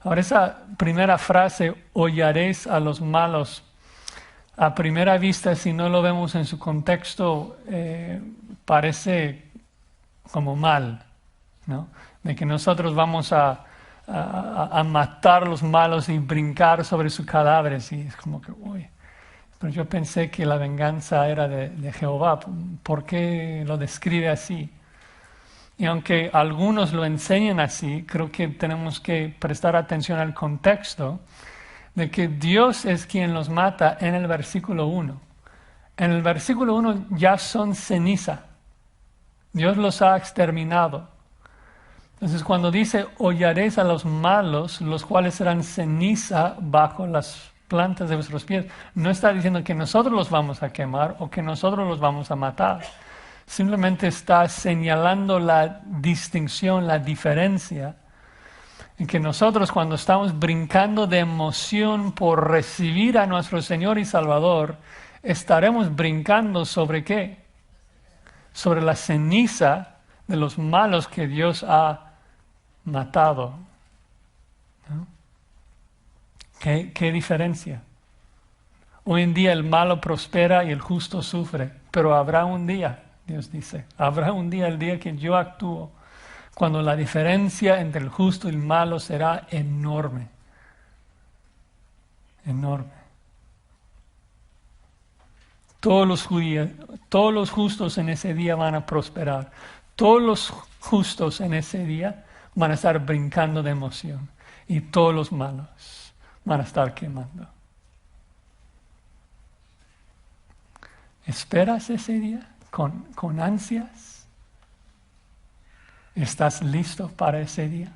Ahora esa primera frase, hollaréis a los malos, a primera vista, si no lo vemos en su contexto, parece como mal, ¿no? De que nosotros vamos a matar a los malos y brincar sobre sus cadáveres. Y es como que, uy. Pero yo pensé que la venganza era de Jehová. ¿Por qué lo describe así? Y aunque algunos lo enseñan así, creo que tenemos que prestar atención al contexto de que Dios es quien los mata en el versículo 1. En el versículo 1 ya son ceniza. Dios los ha exterminado. Entonces cuando dice, hollaréis a los malos, los cuales serán ceniza bajo las plantas de vuestros pies, no está diciendo que nosotros los vamos a quemar o que nosotros los vamos a matar. Simplemente está señalando la distinción, la diferencia, en que nosotros cuando estamos brincando de emoción por recibir a nuestro Señor y Salvador, estaremos brincando sobre ¿qué? Sobre la ceniza de los malos que Dios ha matado. ¿No? ¿Qué diferencia? Hoy en día el malo prospera y el justo sufre, pero habrá un día, Dios dice, habrá un día, el día que yo actúo, cuando la diferencia entre el justo y el malo será enorme. Enorme. Todos los justos en ese día van a prosperar. Todos los justos en ese día van a estar brincando de emoción. Y todos los malos van a estar quemando. ¿Esperas ese día con ansias? ¿Estás listo para ese día?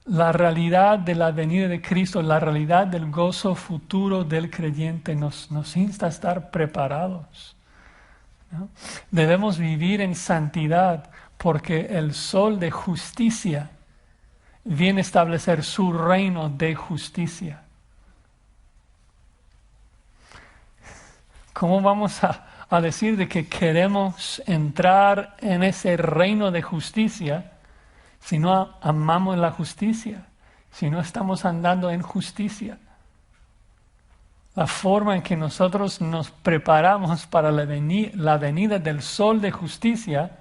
La realidad de la venida de Cristo, la realidad del gozo futuro del creyente nos insta a estar preparados, ¿no? Debemos vivir en santidad porque el sol de justicia viene a establecer su reino de justicia. ¿Cómo vamos a decir de que queremos entrar en ese reino de justicia si no amamos la justicia, si no estamos andando en justicia? La forma en que nosotros nos preparamos para la venida del sol de justicia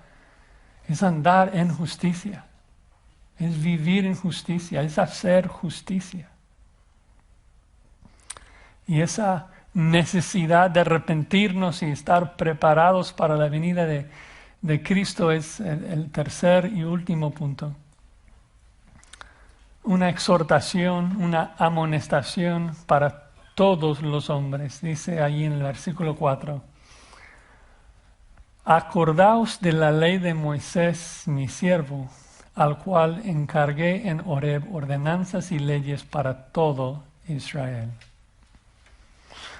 es andar en justicia, es vivir en justicia, es hacer justicia. Y esa necesidad de arrepentirnos y estar preparados para la venida de Cristo es el tercer y último punto. Una exhortación, una amonestación para todos los hombres. Dice allí en el versículo 4. Acordaos de la ley de Moisés, mi siervo, al cual encargué en Horeb ordenanzas y leyes para todo Israel.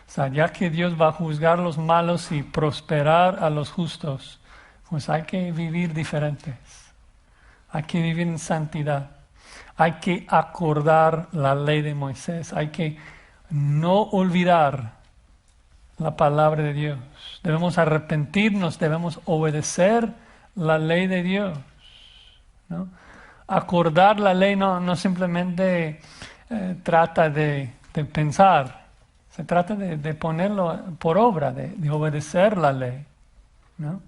O sea, ya que Dios va a juzgar a los malos y prosperar a los justos, pues hay que vivir diferentes. Hay que vivir en santidad. Hay que acordar la ley de Moisés. Hay que no olvidar la palabra de Dios. Debemos arrepentirnos, debemos obedecer la ley de Dios, ¿no? Acordar la ley no simplemente trata de pensar. Se trata de ponerlo por obra, de obedecer la ley, ¿no?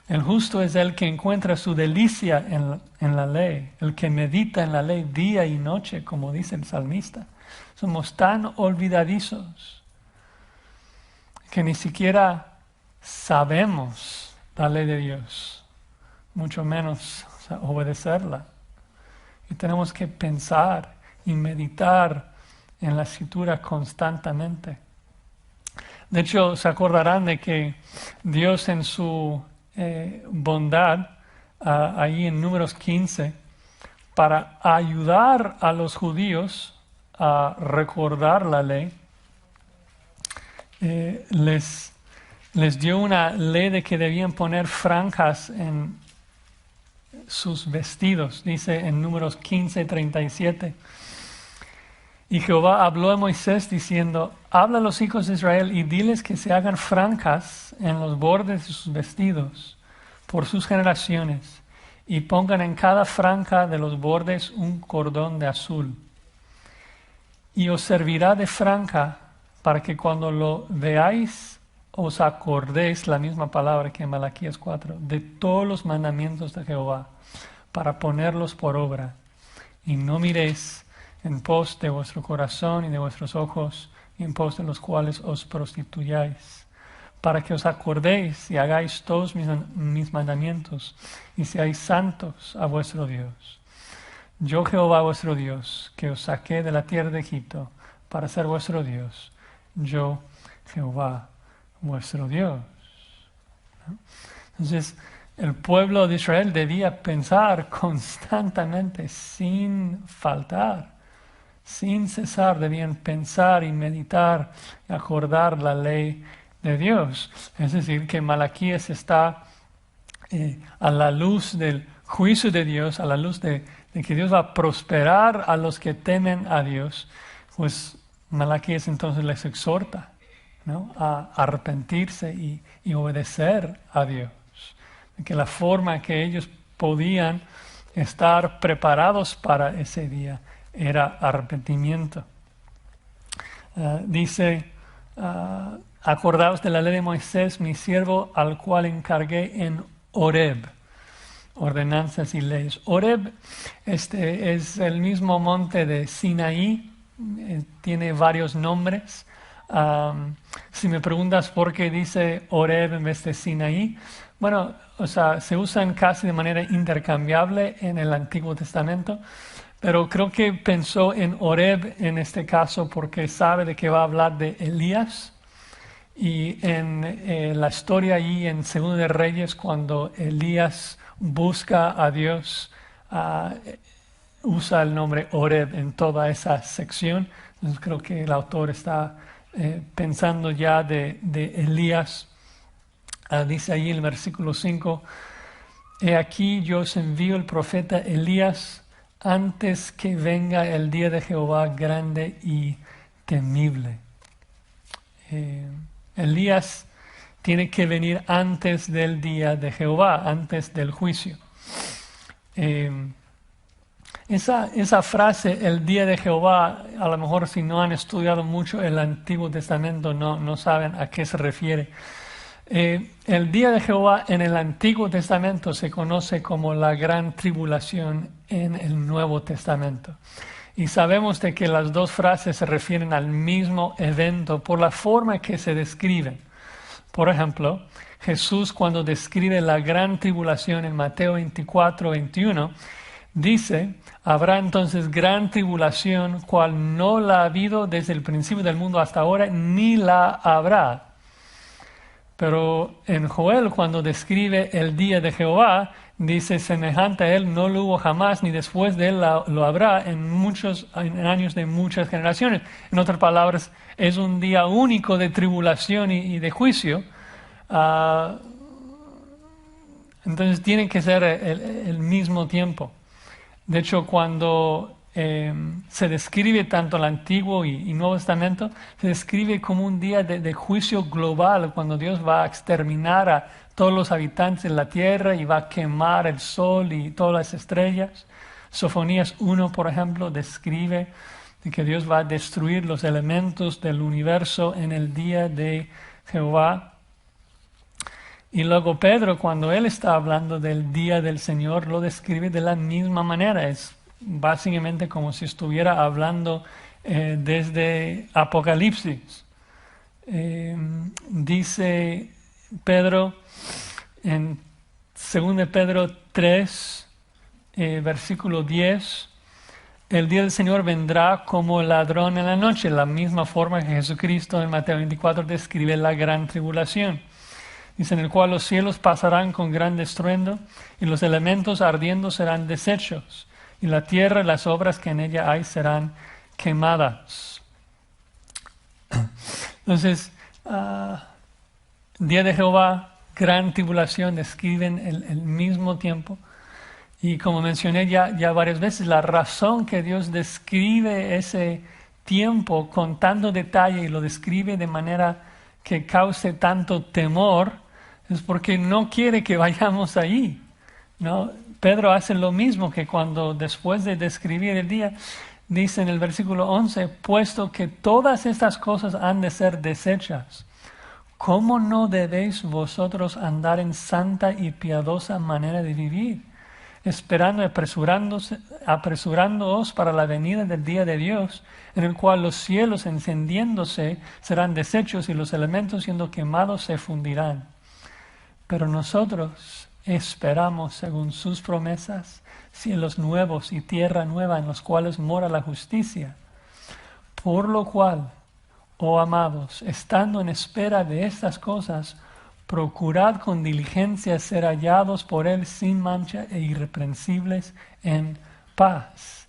El justo es el que encuentra su delicia en la ley, el que medita en la ley día y noche, como dice el salmista. Somos tan olvidadizos que ni siquiera sabemos la ley de Dios, mucho menos obedecerla. Y tenemos que pensar y meditar en la escritura constantemente. De hecho, se acordarán de que Dios en su bondad, ahí en Números 15, para ayudar a los judíos a recordar la ley, les dio una ley de que debían poner franjas en sus vestidos. Dice en Números 15:37. Y Jehová habló a Moisés diciendo, habla a los hijos de Israel y diles que se hagan franjas en los bordes de sus vestidos por sus generaciones y pongan en cada franja de los bordes un cordón de azul. Y os servirá de franja para que cuando lo veáis os acordéis, la misma palabra que en Malaquías 4, de todos los mandamientos de Jehová, para ponerlos por obra. Y no miréis en pos de vuestro corazón y de vuestros ojos, y en pos de los cuales os prostituyáis, para que os acordéis y hagáis todos mis mandamientos, y seáis santos a vuestro Dios. Yo Jehová vuestro Dios, que os saqué de la tierra de Egipto, para ser vuestro Dios. Yo Jehová vuestro Dios. ¿No? Entonces, el pueblo de Israel debía pensar constantemente, sin faltar, sin cesar, debían pensar y meditar y acordar la ley de Dios. Es decir, que Malaquías está a la luz del juicio de Dios, a la luz de que Dios va a prosperar a los que temen a Dios, pues Malaquías entonces les exhorta, ¿no?, a arrepentirse y obedecer a Dios. Que la forma que ellos podían estar preparados para ese día era arrepentimiento. Dice, acordaos de la ley de Moisés, mi siervo, al cual encargué en Horeb, ordenanzas y leyes. Horeb es el mismo monte de Sinaí, tiene varios nombres. Si me preguntas por qué dice Horeb en vez de Sinaí, bueno, o sea, se usan casi de manera intercambiable en el Antiguo Testamento, pero creo que pensó en Horeb en este caso porque sabe de que va a hablar de Elías. Y en la historia allí en Segundo de Reyes, cuando Elías busca a Dios, usa el nombre Horeb en toda esa sección. Entonces creo que el autor está pensando ya de Elías. Dice allí en el versículo 5, he aquí yo os envío el profeta Elías antes que venga el día de Jehová grande y temible. Elías tiene que venir antes del día de Jehová, antes del juicio. Esa frase, el día de Jehová, a lo mejor si no han estudiado mucho el Antiguo Testamento no saben a qué se refiere. El día de Jehová en el Antiguo Testamento se conoce como la gran tribulación en el Nuevo Testamento. Y sabemos de que las dos frases se refieren al mismo evento por la forma que se describen. Por ejemplo, Jesús cuando describe la gran tribulación en Mateo 24, 21, dice, habrá entonces gran tribulación, cual no la ha habido desde el principio del mundo hasta ahora, ni la habrá. Pero en Joel, cuando describe el día de Jehová, dice, semejante a él no lo hubo jamás, ni después de él lo habrá en años de muchas generaciones. En otras palabras, es un día único de tribulación y de juicio. Entonces tiene que ser el mismo tiempo. De hecho, cuando se describe tanto el Antiguo y Nuevo Testamento, se describe como un día de juicio global, cuando Dios va a exterminar a todos los habitantes de la tierra y va a quemar el sol y todas las estrellas. Sofonías 1, por ejemplo, describe de que Dios va a destruir los elementos del universo en el día de Jehová. Y luego Pedro, cuando él está hablando del día del Señor, lo describe de la misma manera. Es básicamente como si estuviera hablando desde Apocalipsis. Dice Pedro en 2 Pedro 3, versículo 10, el día del Señor vendrá como ladrón en la noche, la misma forma que Jesucristo en Mateo 24 describe la gran tribulación. Dice, en el cual los cielos pasarán con gran estruendo y los elementos ardiendo serán deshechos y la tierra y las obras que en ella hay serán quemadas. Entonces, día de Jehová, gran tribulación, describen el mismo tiempo. Y como mencioné ya varias veces, la razón que Dios describe ese tiempo con tanto detalle y lo describe de manera que cause tanto temor es porque no quiere que vayamos ahí, ¿no? Pedro hace lo mismo que cuando después de describir el día, dice en el versículo 11, puesto que todas estas cosas han de ser desechas, ¿cómo no debéis vosotros andar en santa y piadosa manera de vivir, esperando y apresurándoos para la venida del día de Dios, en el cual los cielos encendiéndose serán deshechos y los elementos siendo quemados se fundirán? Pero nosotros esperamos, según sus promesas, cielos nuevos y tierra nueva en los cuales mora la justicia. Por lo cual, oh amados, estando en espera de estas cosas, procurad con diligencia ser hallados por Él sin mancha e irreprensibles en paz.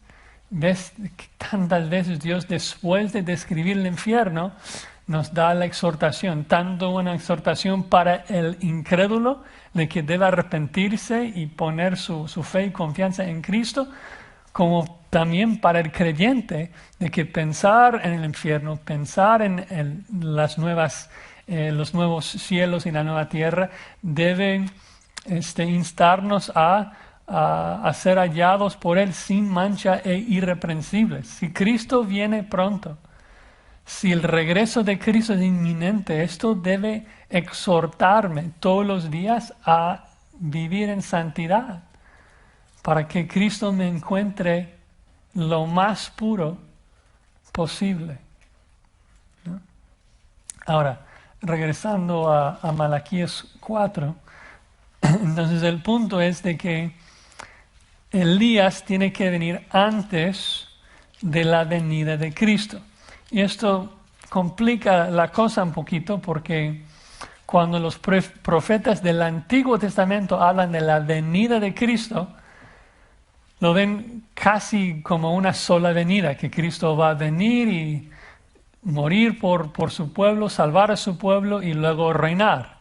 ¿Ves? Tantas veces Dios, después de describir el infierno, nos da la exhortación, tanto una exhortación para el incrédulo, de que debe arrepentirse y poner su fe y confianza en Cristo, como también para el creyente, de que pensar en el infierno, pensar en los nuevos cielos y la nueva tierra, debe instarnos a ser hallados por Él sin mancha e irreprensibles. Si Cristo viene pronto, si el regreso de Cristo es inminente, esto debe exhortarme todos los días a vivir en santidad, para que Cristo me encuentre lo más puro posible, ¿no? Ahora, regresando a Malaquías 4, entonces el punto es de que Elías tiene que venir antes de la venida de Cristo. Y esto complica la cosa un poquito porque cuando los profetas del Antiguo Testamento hablan de la venida de Cristo, lo ven casi como una sola venida, que Cristo va a venir y morir por su pueblo, salvar a su pueblo y luego reinar.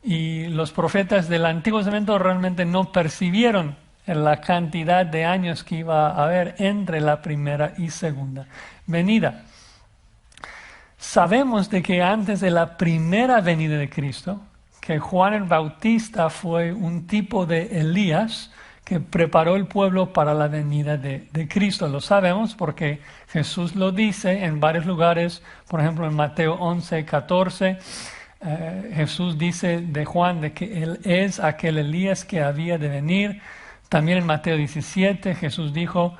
Y los profetas del Antiguo Testamento realmente no percibieron la cantidad de años que iba a haber entre la primera y segunda venida. Sabemos de que antes de la primera venida de Cristo, que Juan el Bautista fue un tipo de Elías que preparó el pueblo para la venida de Cristo. Lo sabemos porque Jesús lo dice en varios lugares, por ejemplo en Mateo 11, 14, Jesús dice de Juan de que Él es aquel Elías que había de venir. También en Mateo 17 Jesús dijo,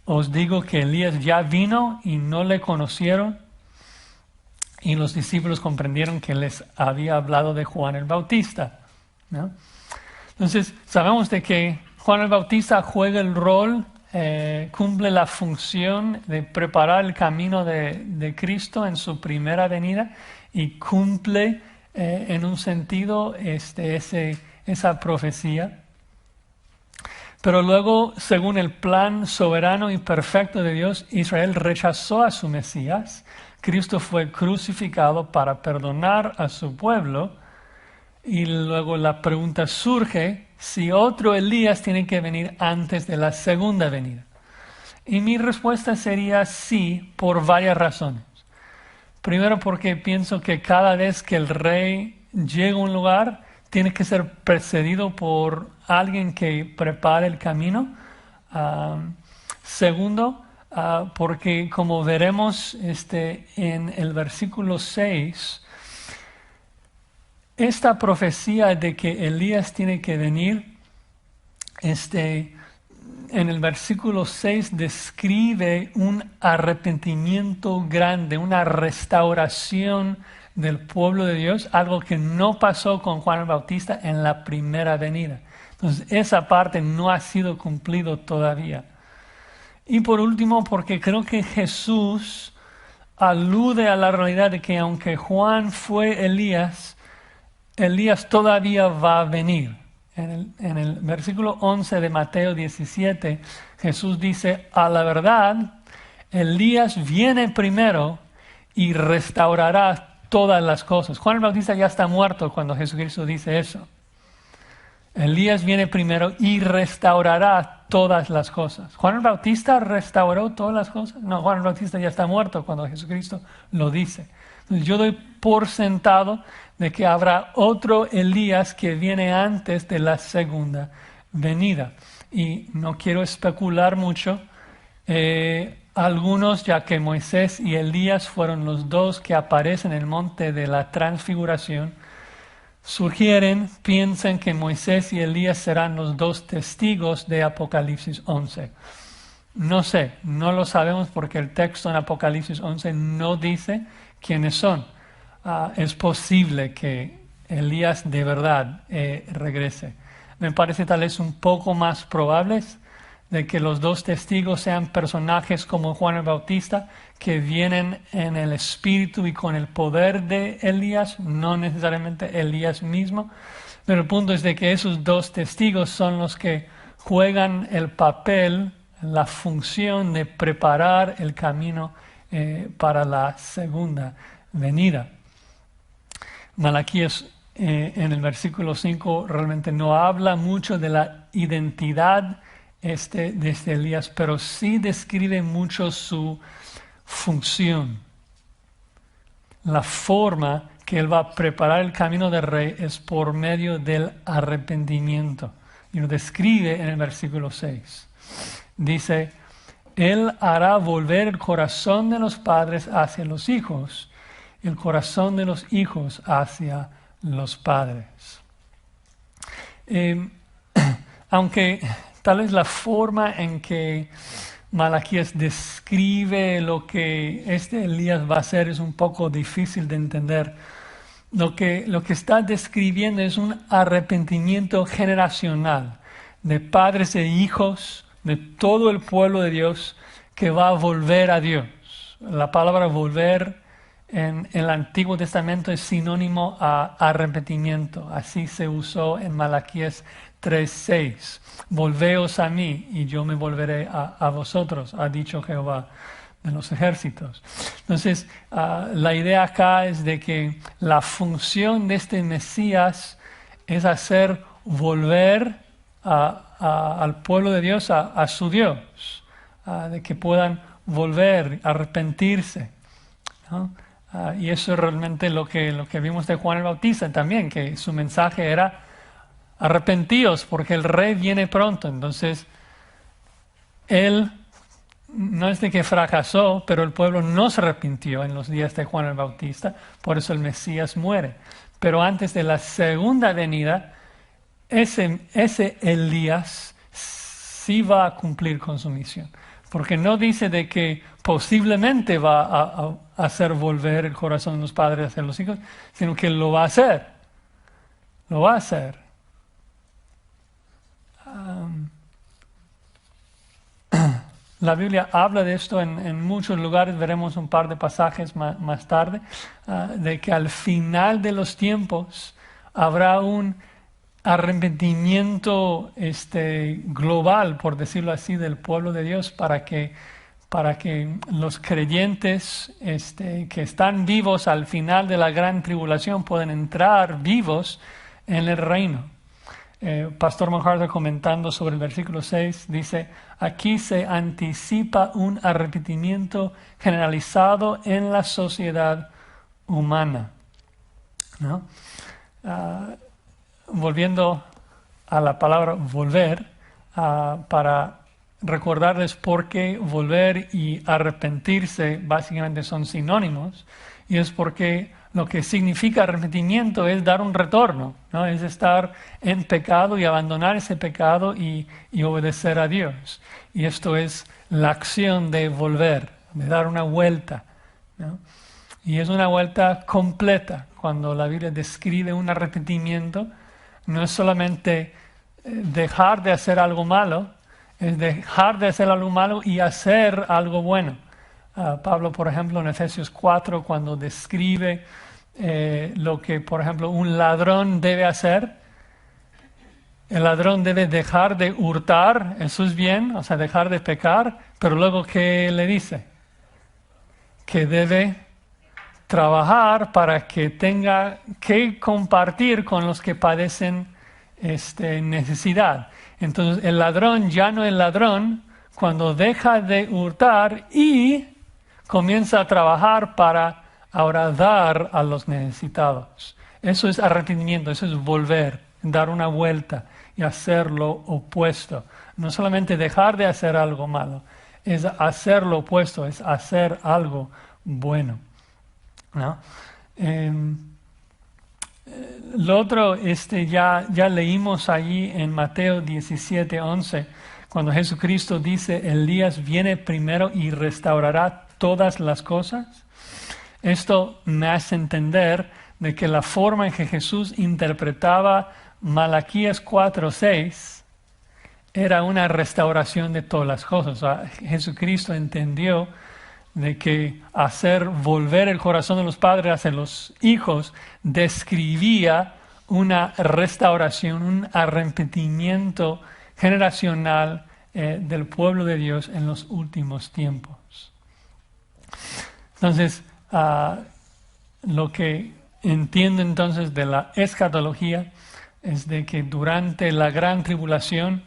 os digo que Elías ya vino y no le conocieron. Y los discípulos comprendieron que les había hablado de Juan el Bautista, ¿no? Entonces, sabemos de que Juan el Bautista juega el rol, cumple la función de preparar el camino de Cristo en su primera venida y cumple en un sentido esa profecía. Pero luego, según el plan soberano y perfecto de Dios, Israel rechazó a su Mesías. Cristo fue crucificado para perdonar a su pueblo y luego la pregunta surge si otro Elías tiene que venir antes de la segunda venida. Y mi respuesta sería sí, por varias razones. Primero porque pienso que cada vez que el rey llega a un lugar tiene que ser precedido por alguien que prepare el camino. Segundo, porque como veremos en el versículo 6, esta profecía de que Elías tiene que venir, en el versículo 6 describe un arrepentimiento grande, una restauración del pueblo de Dios, algo que no pasó con Juan el Bautista en la primera venida. Entonces esa parte no ha sido cumplido todavía. Y por último, porque creo que Jesús alude a la realidad de que aunque Juan fue Elías, Elías todavía va a venir. En el versículo 11 de Mateo 17, Jesús dice, a la verdad, Elías viene primero y restaurará todas las cosas. Juan el Bautista ya está muerto cuando Jesucristo dice eso. Elías viene primero y restaurará todas las cosas. ¿Juan el Bautista restauró todas las cosas? No, Juan el Bautista ya está muerto cuando Jesucristo lo dice. Entonces yo doy por sentado de que habrá otro Elías que viene antes de la segunda venida. Y no quiero especular mucho. Algunos, ya que Moisés y Elías fueron los dos que aparecen en el monte de la transfiguración, piensan que Moisés y Elías serán los dos testigos de Apocalipsis 11. No sé, no lo sabemos porque el texto en Apocalipsis 11 no dice quiénes son. Es posible que Elías de verdad regrese. Me parece tal vez un poco más probable de que los dos testigos sean personajes como Juan el Bautista, que vienen en el espíritu y con el poder de Elías, no necesariamente Elías mismo. Pero el punto es de que esos dos testigos son los que juegan el papel, la función de preparar el camino para la segunda venida. Malaquías en el versículo 5 realmente no habla mucho de la identidad de Elías, pero sí describe mucho su función. La forma que él va a preparar el camino del rey es por medio del arrepentimiento. Y lo describe en el versículo 6. Dice, Él hará volver el corazón de los padres hacia los hijos, el corazón de los hijos hacia los padres. Aunque tal vez la forma en que Malaquías describe lo que Elías va a hacer es un poco difícil de entender. Lo que está describiendo es un arrepentimiento generacional de padres e hijos, de todo el pueblo de Dios que va a volver a Dios. La palabra volver en el Antiguo Testamento es sinónimo a arrepentimiento. Así se usó en Malaquías 3:6. Volveos a mí y yo me volveré a vosotros, ha dicho Jehová de los ejércitos. Entonces, la idea acá es de que la función de este Mesías es hacer volver al pueblo de Dios a su Dios, de que puedan volver, arrepentirse, ¿no? Y eso es realmente lo que vimos de Juan el Bautista también, que su mensaje era arrepentíos porque el rey viene pronto. Entonces, él no es de que fracasó, pero el pueblo no se arrepintió en los días de Juan el Bautista, por eso el Mesías muere. Pero antes de la segunda venida, ese Elías sí va a cumplir con su misión. Porque no dice de que posiblemente va a hacer volver el corazón de los padres hacia los hijos, sino que lo va a hacer. Lo va a hacer. La Biblia habla de esto en muchos lugares, veremos un par de pasajes más tarde, de que al final de los tiempos habrá un arrepentimiento global, por decirlo así, del pueblo de Dios para que los creyentes que están vivos al final de la gran tribulación puedan entrar vivos en el reino. Pastor MacArthur, comentando sobre el versículo 6, dice, aquí se anticipa un arrepentimiento generalizado en la sociedad humana, ¿no? Volviendo a la palabra volver, para recordarles por qué volver y arrepentirse básicamente son sinónimos, y es porque lo que significa arrepentimiento es dar un retorno, ¿no? Es estar en pecado y abandonar ese pecado y obedecer a Dios. Y esto es la acción de volver, de dar una vuelta, ¿no? Y es una vuelta completa. Cuando la Biblia describe un arrepentimiento, no es solamente dejar de hacer algo malo, es dejar de hacer algo malo y hacer algo bueno. Pablo, por ejemplo, en Efesios 4, cuando describe lo que, por ejemplo, un ladrón debe hacer, el ladrón debe dejar de hurtar, eso es bien, o sea, dejar de pecar, pero luego, ¿qué le dice? Que debe trabajar para que tenga que compartir con los que padecen necesidad. Entonces, el ladrón ya no es ladrón cuando deja de hurtar y comienza a trabajar para ahora dar a los necesitados. Eso es arrepentimiento, eso es volver. dar una vuelta y hacer lo opuesto. No solamente dejar de hacer algo malo, es hacer lo opuesto, es hacer algo bueno, ¿no? Lo otro, ya leímos allí en Mateo 17:11, cuando Jesucristo dice, Elías viene primero y restaurará todas las cosas. Esto me hace entender de que la forma en que Jesús interpretaba Malaquías 4:6 era una restauración de todas las cosas. O sea, Jesucristo entendió de que hacer volver el corazón de los padres hacia los hijos describía una restauración, un arrepentimiento generacional del pueblo de Dios en los últimos tiempos. Entonces, lo que entiendo entonces de la escatología es de que durante la gran tribulación,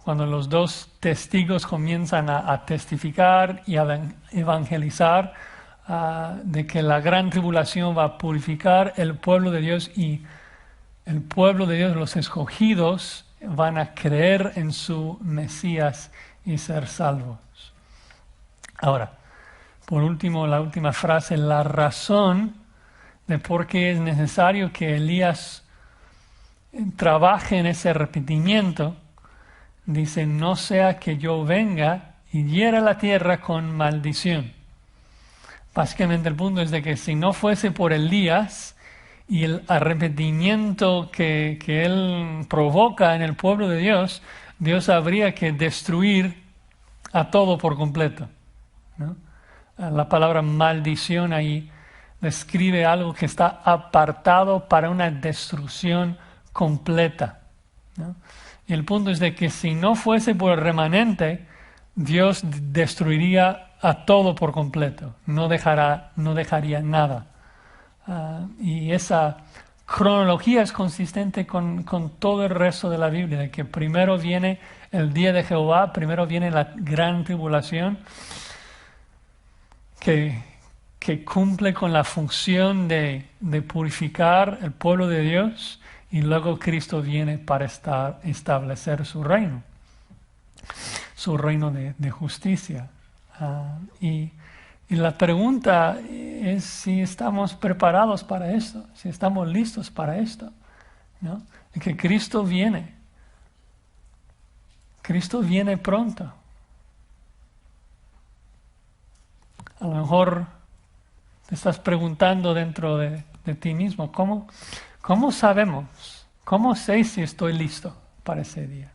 cuando los dos testigos comienzan a testificar y a evangelizar, de que la gran tribulación va a purificar el pueblo de Dios y el pueblo de Dios, los escogidos, van a creer en su Mesías y ser salvos. Ahora, por último, la última frase, la razón de por qué es necesario que Elías trabaje en ese arrepentimiento, dice, no sea que yo venga y hiera la tierra con maldición. Básicamente el punto es de que si no fuese por Elías y el arrepentimiento que él provoca en el pueblo de Dios, Dios habría que destruir a todo por completo, ¿no? La palabra maldición ahí describe algo que está apartado para una destrucción completa, ¿no? Y el punto es de que si no fuese por el remanente, Dios destruiría a todo por completo, no dejaría nada. Y esa cronología es consistente con todo el resto de la Biblia, de que primero viene el día de Jehová, primero viene la gran tribulación, que cumple con la función de purificar el pueblo de Dios, y luego Cristo viene para establecer su reino de justicia. Y la pregunta es si estamos preparados para esto, si estamos listos para esto, ¿no? Que Cristo viene pronto. A lo mejor te estás preguntando dentro de ti mismo, ¿cómo sabemos? ¿Cómo sé si estoy listo para ese día?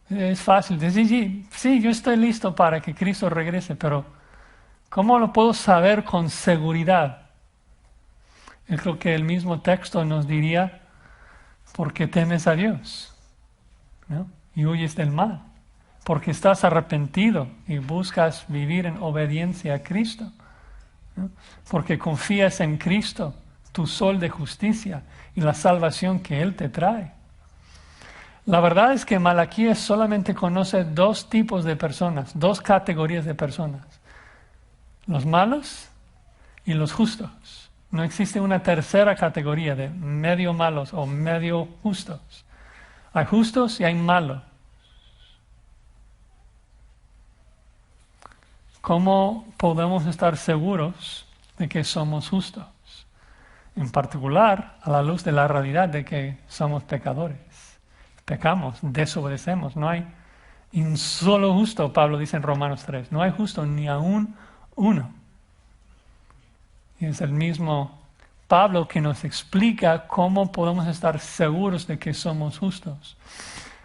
Es fácil decir, sí, yo estoy listo para que Cristo regrese, pero ¿cómo lo puedo saber con seguridad? Yo creo que el mismo texto nos diría, porque temes a Dios, ¿no? Y huyes del mal, porque estás arrepentido y buscas vivir en obediencia a Cristo, ¿no? Porque confías en Cristo, tu sol de justicia y la salvación que Él te trae. La verdad es que Malaquías solamente conoce dos tipos de personas, dos categorías de personas: los malos y los justos. No existe una tercera categoría de medio malos o medio justos. Hay justos y hay malos. ¿Cómo podemos estar seguros de que somos justos? En particular, a la luz de la realidad de que somos pecadores. Pecamos, desobedecemos. No hay un solo justo, Pablo dice en Romanos 3. No hay justo ni aún uno. Y es el mismo Pablo que nos explica cómo podemos estar seguros de que somos justos.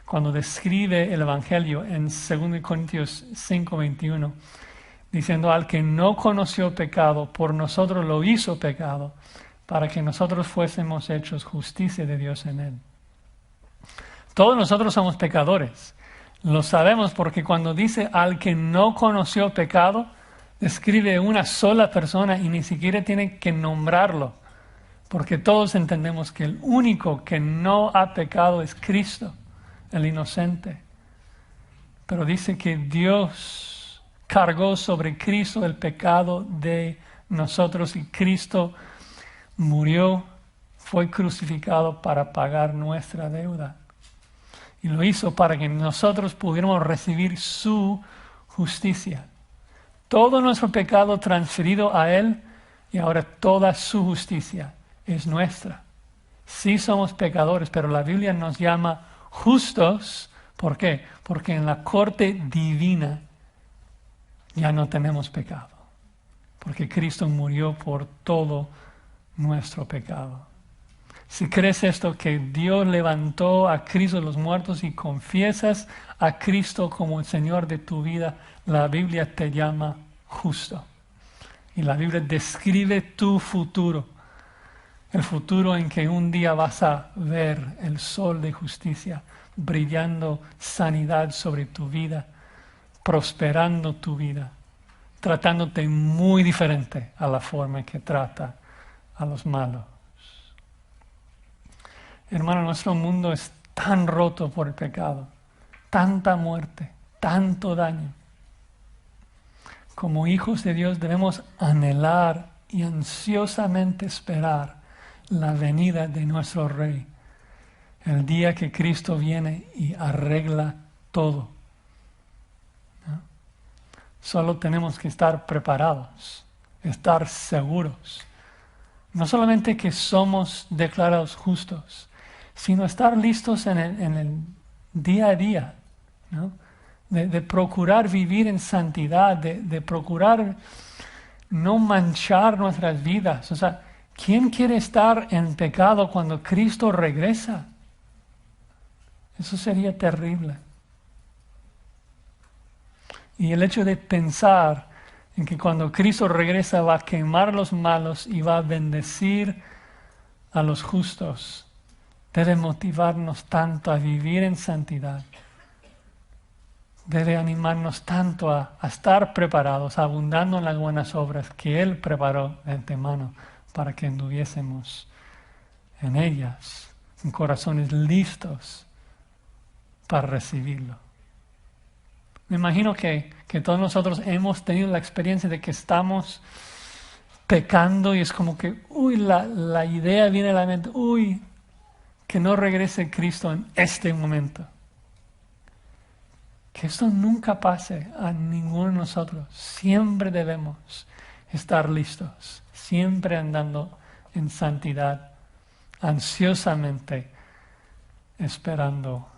Cuando describe el Evangelio en 2 Corintios 5:21, diciendo, al que no conoció pecado, por nosotros lo hizo pecado, para que nosotros fuésemos hechos justicia de Dios en él. Todos nosotros somos pecadores. Lo sabemos porque cuando dice al que no conoció pecado, describe una sola persona y ni siquiera tiene que nombrarlo, porque todos entendemos que el único que no ha pecado es Cristo, el inocente. Pero dice que Dios cargó sobre Cristo el pecado de nosotros y Cristo murió, fue crucificado para pagar nuestra deuda. Y lo hizo para que nosotros pudiéramos recibir su justicia. Todo nuestro pecado transferido a Él y ahora toda su justicia es nuestra. Sí somos pecadores, pero la Biblia nos llama justos. ¿Por qué? Porque en la corte divina ya no tenemos pecado. Porque Cristo murió por todo nuestro pecado. Si crees esto, que Dios levantó a Cristo de los muertos y confiesas a Cristo como el Señor de tu vida, la Biblia te llama justo. Y la Biblia describe tu futuro. El futuro en que un día vas a ver el sol de justicia brillando sanidad sobre tu vida, prosperando tu vida, tratándote muy diferente a la forma que trata a los malos. Hermano, nuestro mundo es tan roto por el pecado, tanta muerte, tanto daño. Como hijos de Dios debemos anhelar y ansiosamente esperar la venida de nuestro Rey, el día que Cristo viene y arregla todo. ¿No? Solo tenemos que estar preparados, estar seguros. No solamente que somos declarados justos, sino estar listos en el día a día, ¿no? De procurar vivir en santidad, de procurar no manchar nuestras vidas. O sea, ¿quién quiere estar en pecado cuando Cristo regresa? Eso sería terrible. Y el hecho de pensar en que cuando Cristo regresa va a quemar a los malos y va a bendecir a los justos, debe motivarnos tanto a vivir en santidad. Debe animarnos tanto a estar preparados, abundando en las buenas obras que Él preparó de antemano para que anduviésemos en ellas, con corazones listos para recibirlo. Me imagino que todos nosotros hemos tenido la experiencia de que estamos pecando y es como que, la idea viene a la mente, que no regrese Cristo en este momento. Que esto nunca pase a ninguno de nosotros. Siempre debemos estar listos, siempre andando en santidad, ansiosamente esperando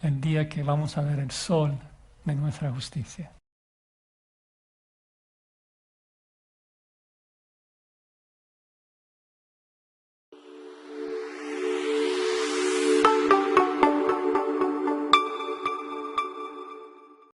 el día que vamos a ver el sol de nuestra justicia.